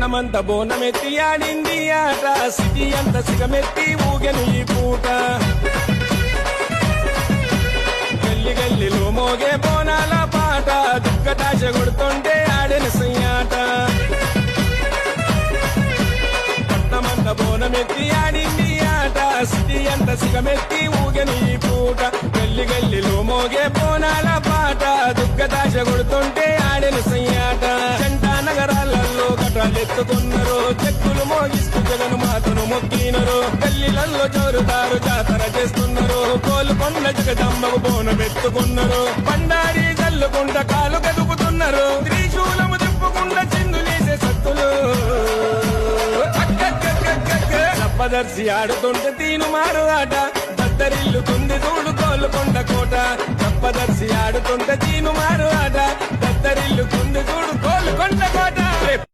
పట్నమంత బోనమెత్తి ఆడింది ఆట సిటీ అంత సిగమెత్తి ఊగెను ఈ పూట గల్లి గల్లిలో మోగే బోనాల పాట దుక్కటాశ కొడుతుంటే ఆడెను సయ్యాట పట్నమంత బోనమెత్తి ఆడింది ఆట సిటీ అంత సిగమెత్తి ఊగెను ఈ పూట గల్లి గల్లిలో మోగే బోనాల పాట దుక్కటాశ కొడుతుంటే ఆడెను సయ్యాట నగరాలలో కట్టాలెత్తుకున్నారు చెక్కులు మోగిస్తూ జగన్ మాతను మొక్కినరు గల్లీలలో జోరుదారు జాతర చేస్తున్నారు కోలుకొండ జగదమ్మకు బోనమెత్తుకున్నారు బండారి జల్లుకుంట కాలు గదుపుతున్నారు త్రిశూలము తిప్పుకుంట చిందులేసే సత్తులు తప్పదర్శి ఆడుతుంటే తీను మారు ఆట దద్దరిల్లుతుంది చూడు కోలుకొండ కోట తప్పదర్శి ఆడుతుంటే తీను మారు ఆట దద్దరిల్లుతుంది చూడు కోలుకొండ కోట